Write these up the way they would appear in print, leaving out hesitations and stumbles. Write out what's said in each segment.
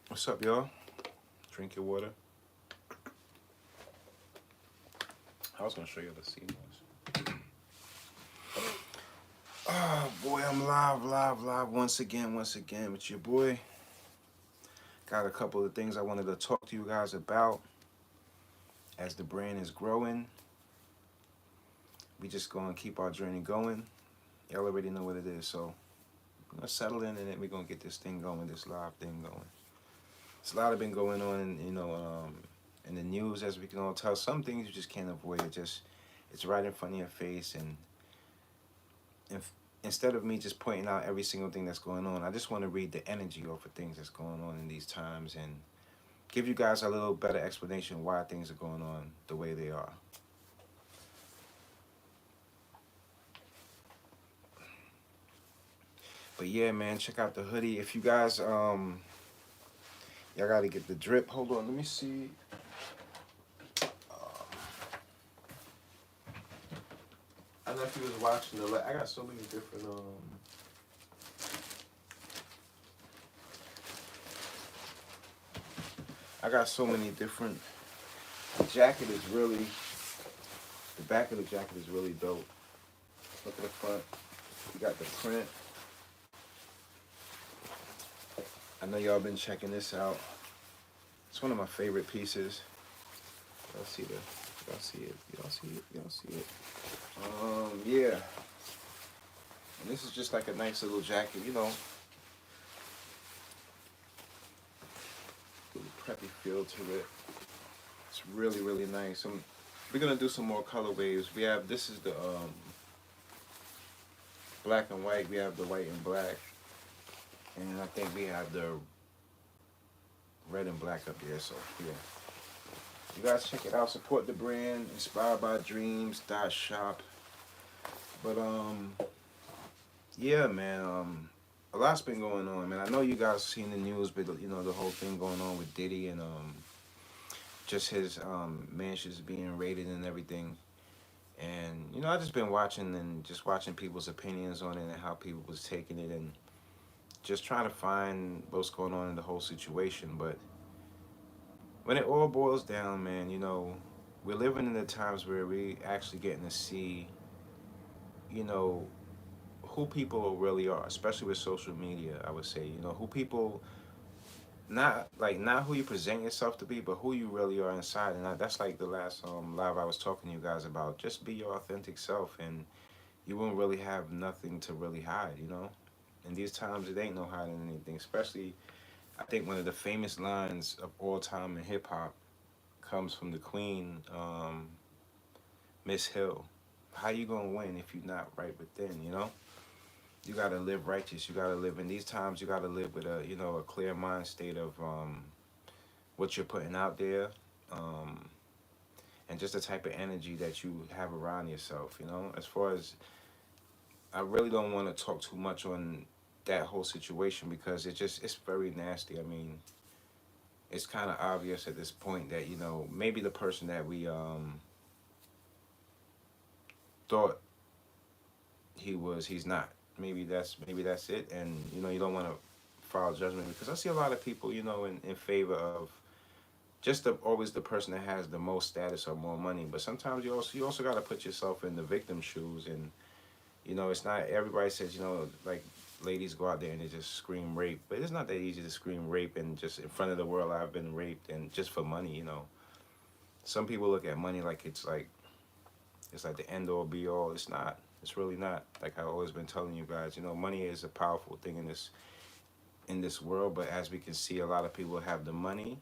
What's up, y'all? Drink your water. I was gonna show you the seamless. Oh boy, I'm live once again with your boy. Got a couple of things I wanted to talk to you guys about as the brand is growing. We just gonna keep our journey going. Y'all already know what it is, so we're gonna settle in and then we're gonna get this thing going, this live thing going. There's a lot of been going on, in the news, as we can all tell. Some things you just can't avoid. It's right in front of your face, and if instead of me just pointing out every single thing that's going on, I just want to read the energy off of things that's going on in these times and give you guys a little better explanation why things are going on the way they are. But yeah, man, check out the hoodie. If you guys y'all gotta get the drip. Hold on, let me see. I don't know if you was watching I got so many different I got so many different. The jacket is really, the back of the jacket is really dope. Look at the front. You got the print. I know y'all been checking this out. It's one of my favorite pieces. Y'all see the, y'all see it, y'all see it, y'all see it. Yeah. And this is just like a nice little jacket, little preppy feel to it. It's really, really nice. We're gonna do some more colorways. We have, this is the black and white. We have the white and black. And I think we have the red and black up there, so yeah. You guys check it out. Support the brand. Inspired by Dreamzzz.shop. But yeah, man. A lot's been going on, man. I know you guys seen the news, but the whole thing going on with Diddy and just his mansions being raided and everything. And I just been watching and just watching people's opinions on it and how people was taking it and just trying to find what's going on in the whole situation. But when it all boils down, man, we're living in the times where we actually getting to see, you know, who people really are, especially with social media. I would say, who people, not who you present yourself to be, but who you really are inside. And that's like the last live I was talking to you guys about. Just be your authentic self, and you won't really have nothing to really hide. In these times, it ain't no hiding anything. Especially, I think one of the famous lines of all time in hip hop comes from the Queen, Miss Hill. How you gonna win if you're not right within? You gotta live righteous. You gotta live in these times. You gotta live with a clear mind state of what you're putting out there, um, and just the type of energy that you have around yourself. As far as, I really don't want to talk too much on that whole situation because it's very nasty. I mean, it's kind of obvious at this point that maybe the person that we thought he's not. Maybe that's it, and you don't want to file judgment because I see a lot of people in favor of just always the person that has the most status or more money. But sometimes you also got to put yourself in the victim's shoes, and it's not everybody says like ladies go out there and they just scream rape, but it's not that easy to scream rape and just in front of the world I've been raped and just for money. Some people look at money like it's like the end all be all. It's not. It's really not. Like I've always been telling you guys, money is a powerful thing in this world. But as we can see, a lot of people have the money,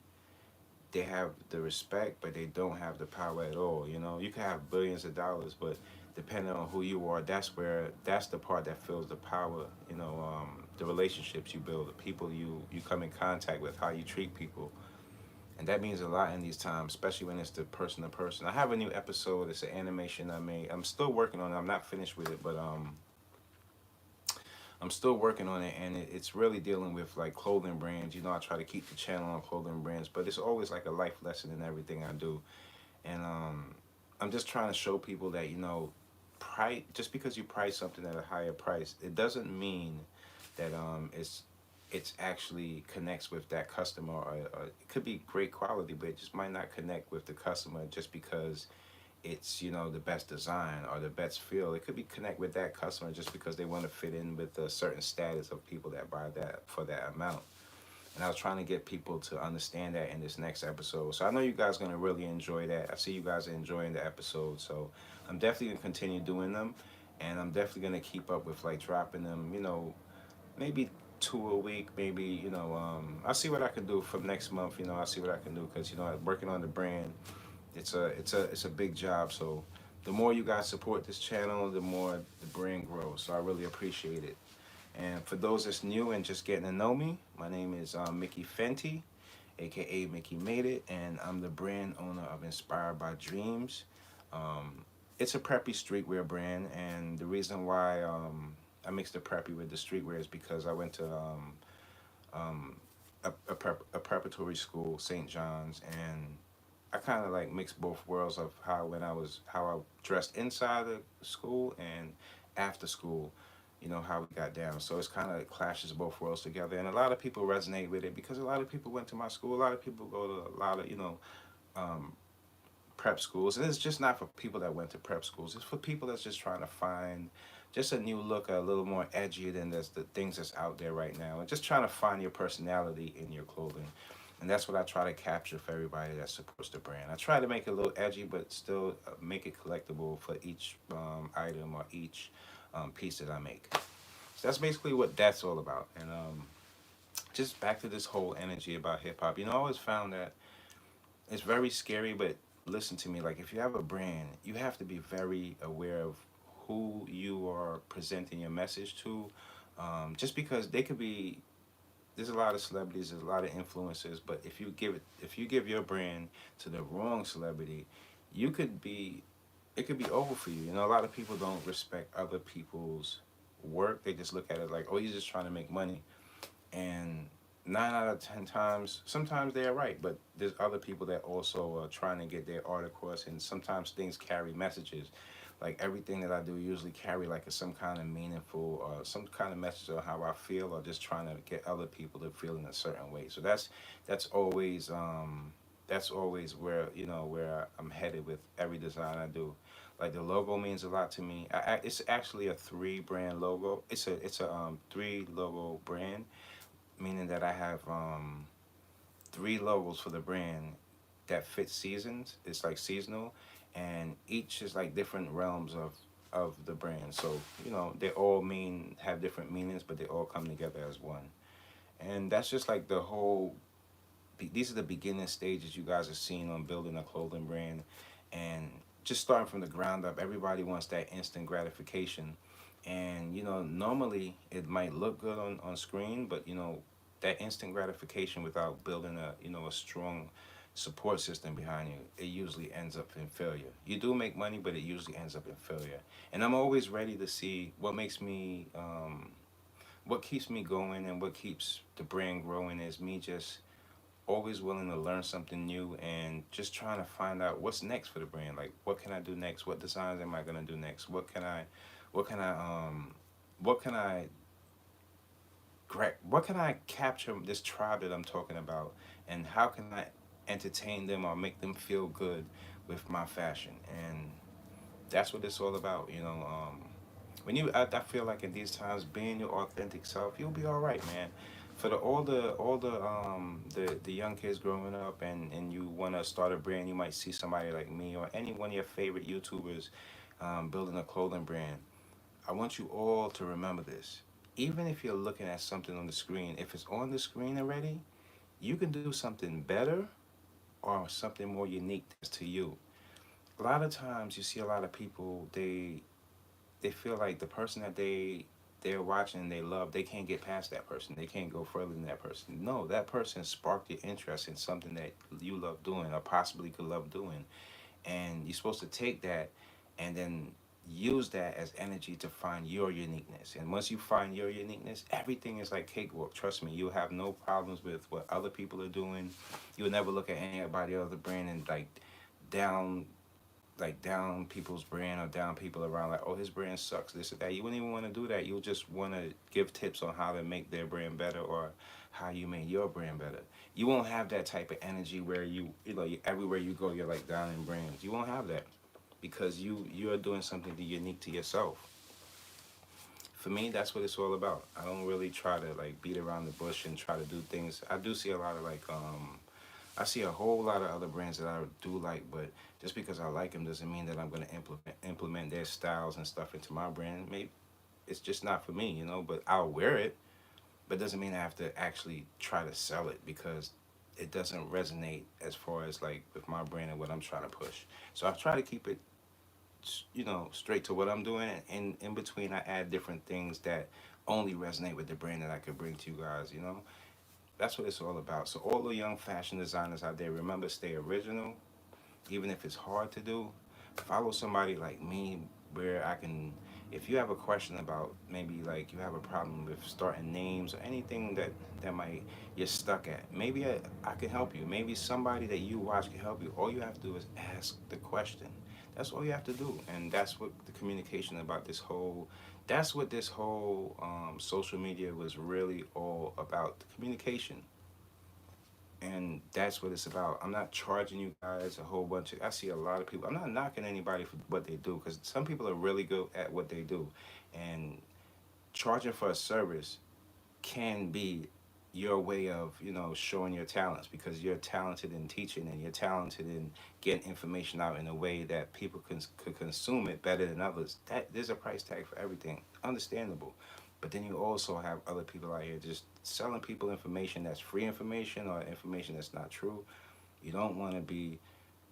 they have the respect, but they don't have the power at all. You can have billions of dollars, but depending on who you are, that's the part that feels the power. The relationships you build, the people you come in contact with, how you treat people. And that means a lot in these times, especially when it's the person to person. I have a new episode. It's an animation I made. I'm still working on it. I'm not finished with it, but I'm still working on it, and it's really dealing with like clothing brands. I try to keep the channel on clothing brands, but it's always like a life lesson in everything I do. And I'm just trying to show people that price, just because you price something at a higher price, it doesn't mean that it's it's actually connects with that customer, or it could be great quality, but it just might not connect with the customer just because it's, you know, the best design or the best feel. It could be connect with that customer just because they want to fit in with a certain status of people that buy that for that amount. And I was trying to get people to understand that in this next episode. So I know you guys are gonna really enjoy that. I see you guys are enjoying the episode, so I'm definitely gonna continue doing them, and I'm definitely gonna keep up with like dropping them. You know, maybe two a week, maybe, you know. I'll see what I can do for next month. You know, I'll see what I can do because, you know, working on the brand, it's a big job. So the more you guys support this channel, the more the brand grows. So I really appreciate it. And for those that's new and just getting to know me, my name is Mickey Fenty, aka Mickey Made It, and I'm the brand owner of Inspired by Dreamzzz. Um, it's a preppy streetwear brand, and the reason why I mixed the preppy with the streetwear is because I went to um, a preparatory school, St. John's, and I kind of like mixed both worlds of how I dressed inside the school and after school, you know, how we got down. So it's kind of clashes both worlds together, and a lot of people resonate with it because a lot of people went to my school. A lot of people go to a lot of, you know, um, prep schools, and it's just not for people that went to prep schools. It's for people that's just trying to find just a new look, a little more edgy than the things that's out there right now, and just trying to find your personality in your clothing. And that's what I try to capture for everybody that supports the brand. I try to make it a little edgy, but still make it collectible for each item or each piece that I make. So that's basically what that's all about. And just back to this whole energy about hip hop. You know, I always found that it's very scary, but listen to me. Like, if you have a brand, you have to be very aware of who you are presenting your message to. Just because they could be, there's a lot of celebrities, there's a lot of influencers, but if you give your brand to the wrong celebrity, you could be, it could be over for you. You know, a lot of people don't respect other people's work. They just look at it like, oh, he's just trying to make money. And 9 out of 10 times, sometimes they're right, but there's other people that also are trying to get their art across, and sometimes things carry messages. Like everything that I do usually carry like some kind of meaningful or some kind of message of how I feel, or just trying to get other people to feel in a certain way. So that's always that's always where, you know, where I'm headed with every design I do. Like the logo means a lot to me. It's actually a three brand logo. It's a three logo brand, meaning that I have three logos for the brand that fit seasons. It's like seasonal, and each is like different realms of the brand. So, you know, they all have different meanings, but they all come together as one. And that's just like the whole. These are the beginning stages you guys are seeing on building a clothing brand, and just starting from the ground up. Everybody wants that instant gratification, and you know, normally it might look good on screen, but you know, that instant gratification without building a, you know, a strong support system behind you, it usually ends up in failure. You do make money, but it usually ends up in failure. And I'm always ready to see what keeps me going and what keeps the brand growing is me just always willing to learn something new and just trying to find out what's next for the brand. Like, what can I do next? What designs am I gonna do next? What can I what can I what can I capture this tribe that I'm talking about, and how can I entertain them or make them feel good with my fashion? And that's what it's all about, you know. I feel like in these times, being your authentic self, you'll be all right, man. For the young kids growing up, and you want to start a brand, you might see somebody like me or any one of your favorite YouTubers building a clothing brand. I want you all to remember this. Even if you're looking at something on the screen, if it's on the screen already, you can do something better or something more unique to you. A lot of times you see a lot of people, they feel like the person that they're watching and they love, they can't get past that person. They can't go further than that person. No, that person sparked your interest in something that you love doing or possibly could love doing. And you're supposed to take that and then use that as energy to find your uniqueness. And once you find your uniqueness, everything is like cakewalk. Trust me, you'll have no problems with what other people are doing. You'll never look at anybody other brand and like down like down people's brand or down people around, like, oh, his brand sucks, this or that. You wouldn't even want to do that. You'll just want to give tips on how to make their brand better, or how you make your brand better. You won't have that type of energy where everywhere you go, you're like down in brands. You won't have that, because you're doing something unique to yourself. For me, that's what it's all about. I don't really try to like beat around the bush and try to do things. I do see a lot of like I see a whole lot of other brands that I do like, but just because I like them doesn't mean that I'm going to implement their styles and stuff into my brand. Maybe it's just not for me, you know. But I'll wear it, but doesn't mean I have to actually try to sell it, because it doesn't resonate as far as like with my brand and what I'm trying to push. So I try to keep it, straight to what I'm doing, and in between I add different things that only resonate with the brand that I could bring to you guys. That's what it's all about. So all the young fashion designers out there, remember, stay original, even if it's hard to do. Follow somebody like me, where I can, if you have a question about, maybe like you have a problem with starting names or anything that might you're stuck at, maybe I can help you. Maybe somebody that you watch can help you. All you have to do is ask the question. That's all you have to do. And that's what the communication about this whole, that's what this whole social media was really all about, the communication. And that's what it's about. I'm not charging you guys a whole bunch of. I see a lot of people. I'm not knocking anybody for what they do, because some people are really good at what they do, and charging for a service can be your way of showing your talents, because you're talented in teaching and you're talented in getting information out in a way that people could consume it better than others. That there's a price tag for everything, understandable. But then you also have other people out here just selling people information that's free information, or information that's not true. You don't want to be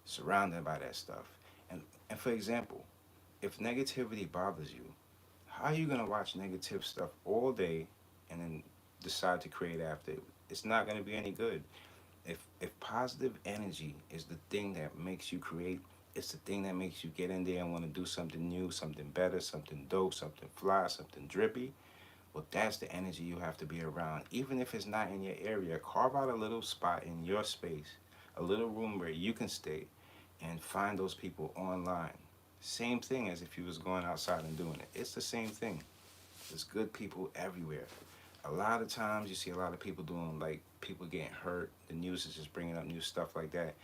surrounded by that stuff. And for example, if negativity bothers you, how are you gonna watch negative stuff all day and then decide to create after it? It's not gonna be any good. If positive energy is the thing that makes you create, it's the thing that makes you get in there and want to do something new, something better, something dope, something fly, something drippy. Well, that's the energy you have to be around. Even if it's not in your area, carve out a little spot in your space, a little room where you can stay, and find those people online. Same thing as if you was going outside and doing it. It's the same thing. There's good people everywhere. A lot of times you see a lot of people doing, like, people getting hurt. The news is just bringing up new stuff like that.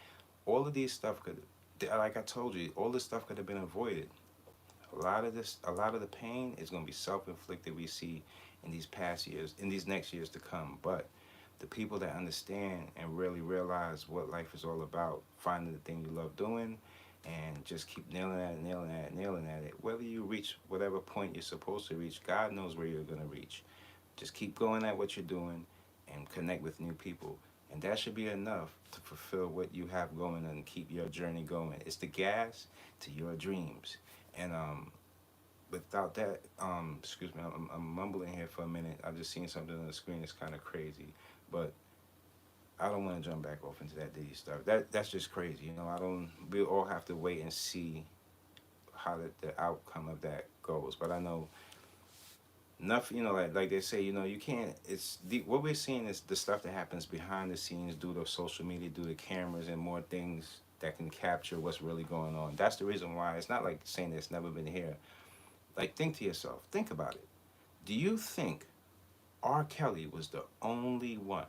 All of these stuff could, like I told you, all this stuff could have been avoided. A lot of the pain is going to be self-inflicted. We see in these past years, in these next years to come. But the people that understand and really realize what life is all about, finding the thing you love doing, and just keep nailing at it, nailing at it, nailing at it. Whether you reach whatever point you're supposed to reach, God knows where you're going to reach. Just keep going at what you're doing and connect with new people. And that should be enough to fulfill what you have going and keep your journey going. It's the gas to your dreams. And without that, excuse me, I'm mumbling here for a minute. I just seen something on the screen that's kind of crazy, but I don't want to jump back off into that Diddy stuff. That's just crazy, you know. I don't. We all have to wait and see how the outcome of that goes. But I know nothing. You know, like they say, you know, you can't. What we're seeing is the stuff that happens behind the scenes due to social media, due to cameras, and more things that can capture what's really going on. That's the reason why it's not like saying it's never been here. Like, think to yourself, think about it. Do you think R. Kelly was the only one?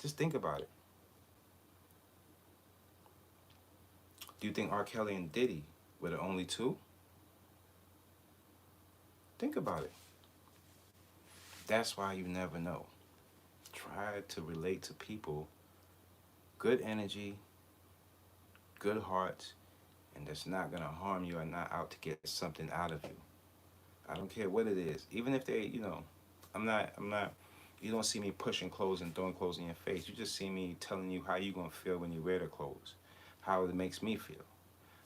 Just think about it. Do you think R. Kelly and Diddy were the only two? Think about it. That's why you never know. Try to relate to people, good energy, good hearts, and that's not going to harm you, or not out to get something out of you. I don't care what it is. Even if they, I'm not, you don't see me pushing clothes and throwing clothes in your face. You just see me telling you how you going to feel when you wear the clothes, how it makes me feel.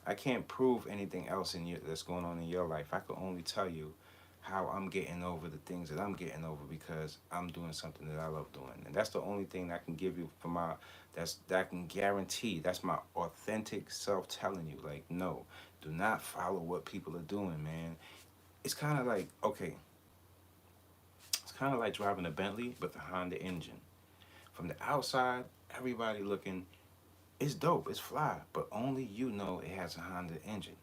I can't prove anything else that's going on in your life. I can only tell you how I'm getting over the things that I'm getting over, because I'm doing something that I love doing. And that's the only thing I can give you that I can guarantee. That's my authentic self telling you, like, no, do not follow what people are doing, man. It's kind of like, okay, it's kind of like driving a Bentley with a Honda engine. From the outside, everybody looking It's dope, it's fly, but only you know it has a Honda engine.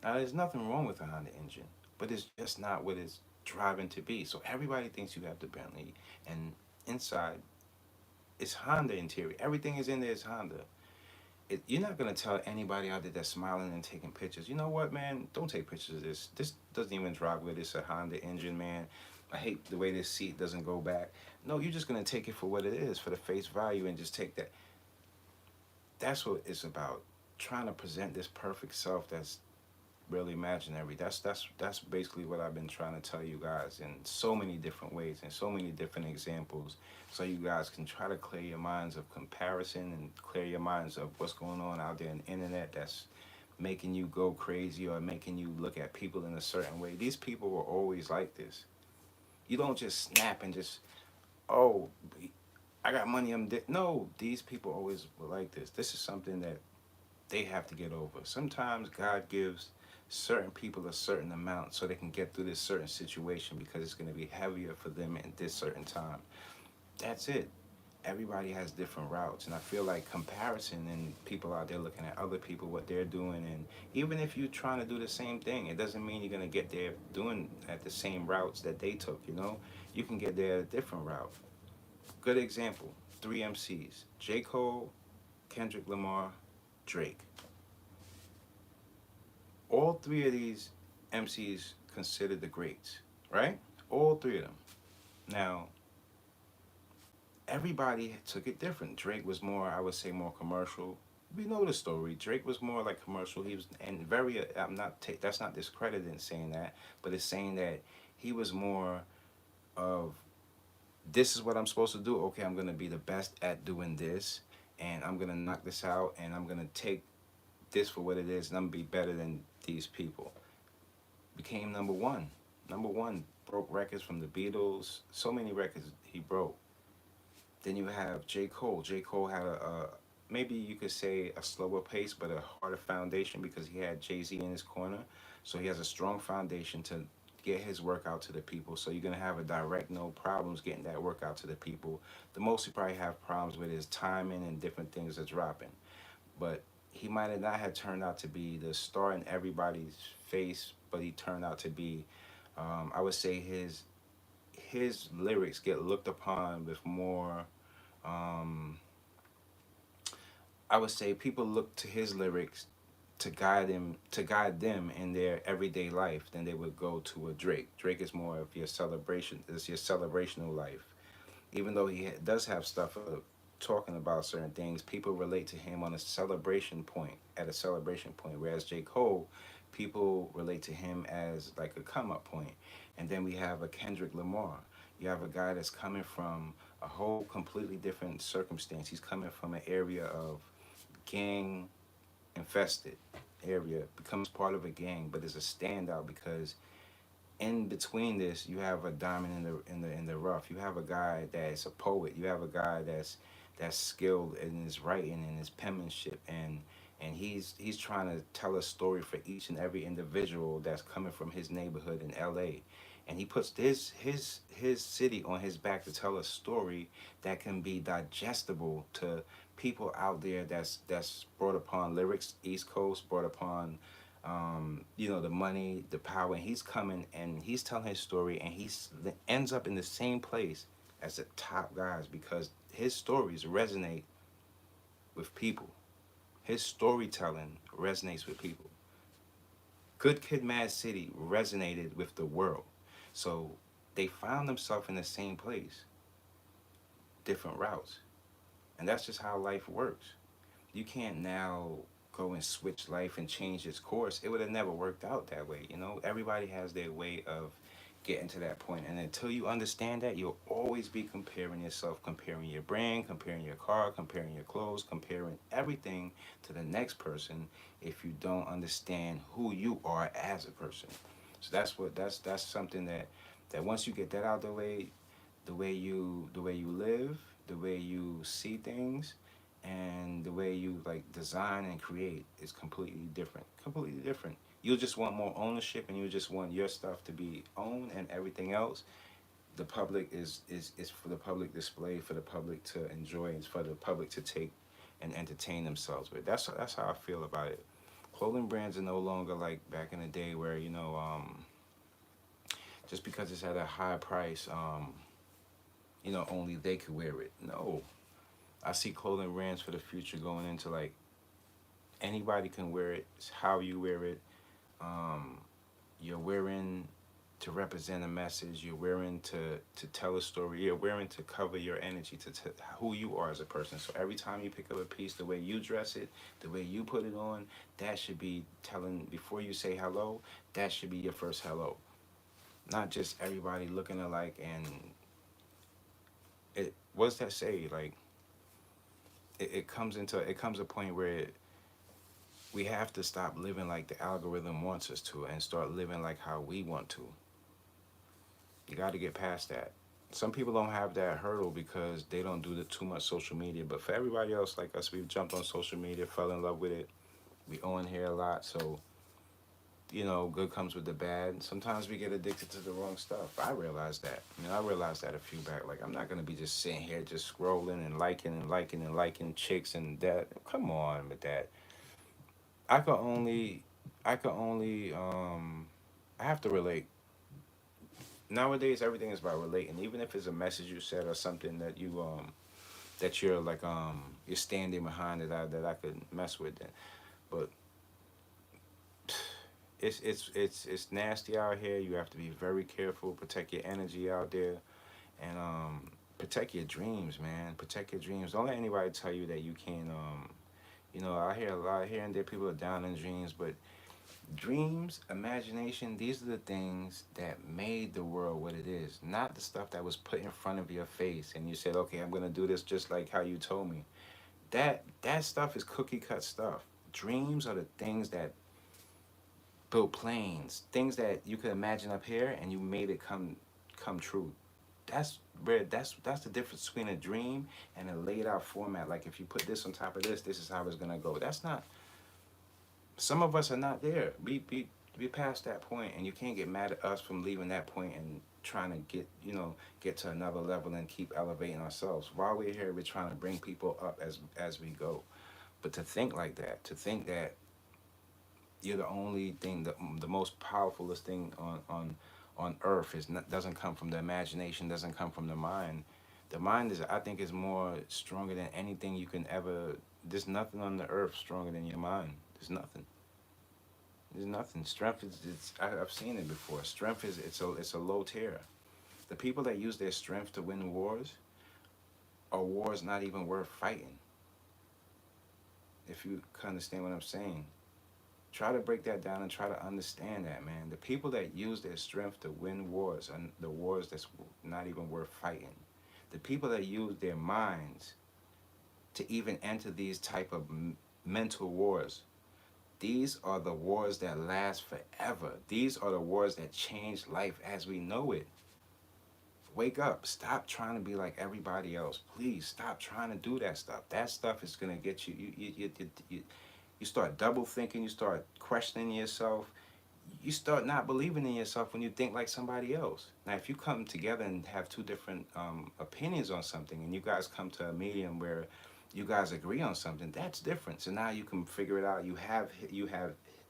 Now, there's nothing wrong with a Honda engine, but it's just not what it's driving to be. So everybody thinks you have the Bentley, and inside it's Honda interior. Everything is in there is Honda. You're not gonna tell anybody out there that's smiling and taking pictures. You know what, man? Don't take pictures of this. This doesn't even drive with it's a Honda engine, man. I hate the way this seat doesn't go back. No, you're just gonna take it for what it is, for the face value, and just take that. That's what it's about. Trying to present this perfect self that's really imaginary. That's basically what I've been trying to tell you guys in so many different ways and so many different examples, so you guys can try to clear your minds of comparison and clear your minds of what's going on out there on the internet that's making you go crazy or making you look at people in a certain way. These people were always like this. You don't just snap and just, oh, I got money. No. These people always were like this. This is something that they have to get over. Sometimes God gives certain people a certain amount so they can get through this certain situation because it's going to be heavier for them at this certain time. That's it. Everybody has different routes, and I feel like comparison and people out there looking at other people, what they're doing, and even if you're trying to do the same thing, it doesn't mean you're going to get there doing at the same routes that they took. You can get there a different route. Good example, three MCs: J. Cole, Kendrick Lamar, Drake. All three of these MCs considered the greats, right? All three of them. Now, everybody took it different. Drake was more, I would say, more commercial. We know the story. Drake was more like commercial. He was, and very. I'm not. That's not discrediting saying that, but it's saying that he was more of, this is what I'm supposed to do. Okay, I'm gonna be the best at doing this, and I'm gonna knock this out, and I'm gonna take this for what it is, and I'm gonna be better than these people. Became number one. Number one, broke records from the Beatles. So many records he broke. Then you have J. Cole. J. Cole had a maybe you could say a slower pace, but a harder foundation because he had Jay-Z in his corner. So he has a strong foundation to get his work out to the people. So you're gonna have a direct no problems getting that work out to the people. The most you probably have problems with is timing and different things are dropping. But he might have not have turned out to be the star in everybody's face, but he turned out to be, I would say his lyrics get looked upon with more. Um, I would say people look to his lyrics to guide them in their everyday life than they would go to a Drake. Drake is more of your celebration. It's your celebrational life. Even though he does have stuff talking about certain things, people relate to him on a celebration point, at a celebration point. Whereas J. Cole, people relate to him as like a come up point. And then we have a Kendrick Lamar. You have a guy that's coming from a whole completely different circumstance. He's coming from an area of gang infested area, becomes part of a gang, but is a standout because in between this, you have a diamond in the rough. You have a guy that's a poet. You have a guy that's skilled in his writing and his penmanship, and he's trying to tell a story for each and every individual that's coming from his neighborhood in L.A. And he puts his city on his back to tell a story that can be digestible to people out there that's brought upon lyrics, East Coast, brought upon the money, the power, and he's coming and he's telling his story, and he ends up in the same place as the top guys because his stories resonate with people. His storytelling resonates with people. Good Kid, Mad City resonated with the world, so they found themselves in the same place, different routes, and that's just how life works. You can't now go and switch life and change its course. It would have never worked out that way. Everybody has their way of getting to that point, and until you understand that, you'll always be comparing yourself, comparing your brand, comparing your car, comparing your clothes, comparing everything to the next person if you don't understand who you are as a person. So that's something that once you get that out of the way, the way you live, the way you see things, and the way you like design and create is completely different. Completely different. You'll just want more ownership, and you just want your stuff to be owned, and everything else, the public is for the public display, for the public to enjoy, and for the public to take and entertain themselves with. That's how I feel about it. Clothing brands are no longer like back in the day where, just because it's at a high price, only they could wear it. No, I see clothing brands for the future going into like anybody can wear it. It's how you wear it. Um, you're wearing to represent a message. You're wearing to tell a story. You're wearing to cover your energy to who you are as a person. So every time you pick up a piece, the way you dress it, the way you put it on, that should be telling before you say hello. That should be your first hello, not just everybody looking alike. And it what's that say? Like it comes a point where we have to stop living like the algorithm wants us to and start living like how we want to. You got to get past that. Some people don't have that hurdle because they don't do too much social media. But for everybody else like us, we've jumped on social media, fell in love with it. We own here a lot, so good comes with the bad. Sometimes we get addicted to the wrong stuff. I realized that. I realized that a few back. Like I'm not gonna be just sitting here just scrolling and liking and liking and liking chicks and that. Come on with that. I could only, I could only, I have to relate. Nowadays, everything is about relating. Even if it's a message you said or something that you're like, you're standing behind that I could mess with. Then, but it's nasty out here. You have to be very careful. Protect your energy out there, and protect your dreams, man. Protect your dreams. Don't let anybody tell you that you can't. I hear a lot here and there people are down in dreams, but dreams, imagination, these are the things that made the world what it is, not the stuff that was put in front of your face and you said, okay, I'm gonna do this just like how you told me. That stuff is cookie cut stuff. Dreams are the things that build planes, things that you could imagine up here and you made it come true. That's the difference between a dream and a laid out format. Like if you put this on top of this is how it's gonna go. That's not. Some of us are not there. We past that point, and you can't get mad at us from leaving that point and trying to get to another level and keep elevating ourselves. While we're here, we're trying to bring people up as we go. But to think like that, to think that you're the only thing, the most powerfulest thing on earth doesn't come from the imagination, doesn't come from the mind. The mind is, I think, is more stronger than anything you can ever. There's nothing on the earth stronger than your mind. There's nothing. There's nothing. Strength is. I've seen it before. Strength is. It's a low tier. The people that use their strength to win wars are wars not even worth fighting. If you understand what I'm saying, try to break that down and try to understand that, man. The people that use their strength to win wars are the wars that's not even worth fighting. The people that use their minds to even enter these type of mental wars, these are the wars that last forever. These are the wars that change life as we know it. Wake up. Stop trying to be like everybody else. Please stop trying to do that stuff. That stuff is gonna get you. You start double thinking. You start questioning yourself. You start not believing in yourself when you think like somebody else. Now, if you come together and have two different opinions on something, and you guys come to a medium where you guys agree on something, that's different. So now you can figure it out. You have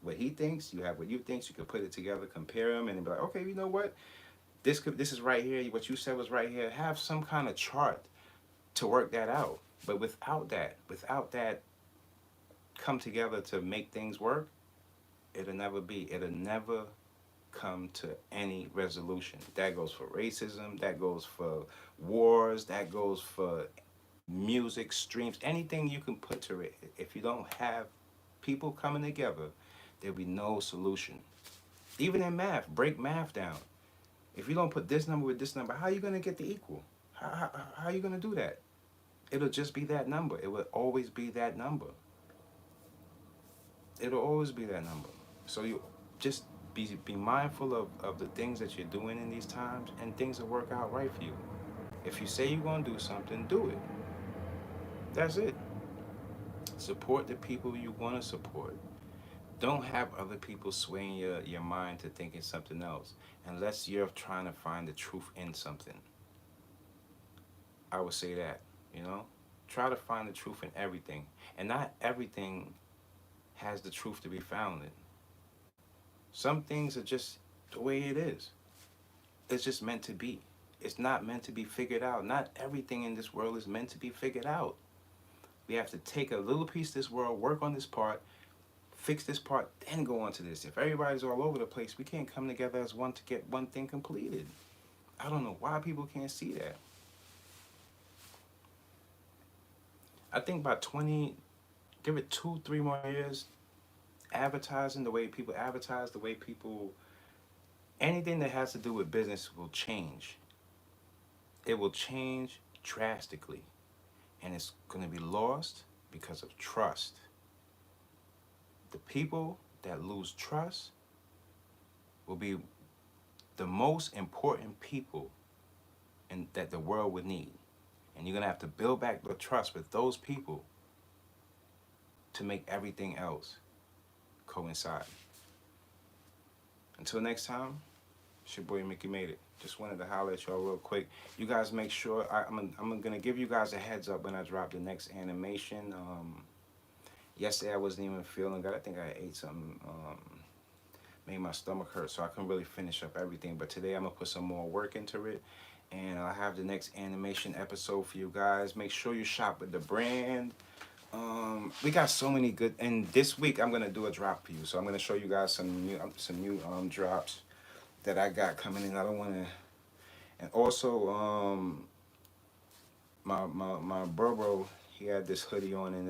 what he thinks. You have what you think. So you can put it together, compare them, and be like, okay, you know what? This is right here. What you said was right here. Have some kind of chart to work that out. But without that come together to make things work, it'll never come to any resolution. That goes for racism, that goes for wars, that goes for music, streams, anything you can put to it. If you don't have people coming together, there'll be no solution. Even in math, break math down. If you don't put this number with this number, how are you going to get the equal? How are you going to do that? It'll just be that number. It will always be that number. It'll always be that number. So you just be mindful of the things that you're doing in these times, and things will work out right for you. If you say you're going to do something, do it. That's it. Support the people you want to support. Don't have other people swaying your mind to thinking something else, unless you're trying to find the truth in something. I would say that, you know? try to find the truth in everything. And not everything has the truth to be found in. Some things are just the way it is. It's just meant to be. It's not meant to be figured out. Not everything in this world is meant to be figured out. We have to take a little piece of this world, work on this part, fix this part, then go on to this. If everybody's all over the place, we can't come together as one to get one thing completed. I don't know why people can't see that. I think by 20, give it 2, 3 more years, advertising, the way people advertise, the way people, anything that has to do with business will change. It will change drastically. And it's going to be lost because of trust. The people that lose trust will be the most important people that the world would need. And you're going to have to build back the trust with those people to make everything else coincide. Until next time, it's your boy Mickey Made It. Just wanted to holler at y'all real quick. You guys make sure, I'm going to give you guys a heads up when I drop the next animation. Yesterday I wasn't even feeling good. I think I ate something, made my stomach hurt, so I couldn't really finish up everything. But today I'm going to put some more work into it. And I'll have the next animation episode for you guys. Make sure you shop with the brand. We got so many good, and this week I'm going to do a drop for you. So I'm going to show you guys some new drops that I got coming in. I don't want to, and also my bro, he had this hoodie on in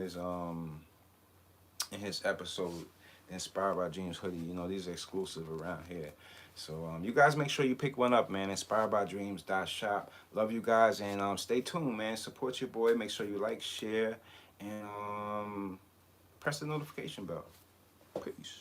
his episode, Inspired by Dreamzzz hoodie. You know, these are exclusive around here. So you guys make sure you pick one up, man. InspiredByDreamzzz.shop. Love you guys, and stay tuned, man. Support your boy. Make sure you like, share, and press the notification bell. Peace.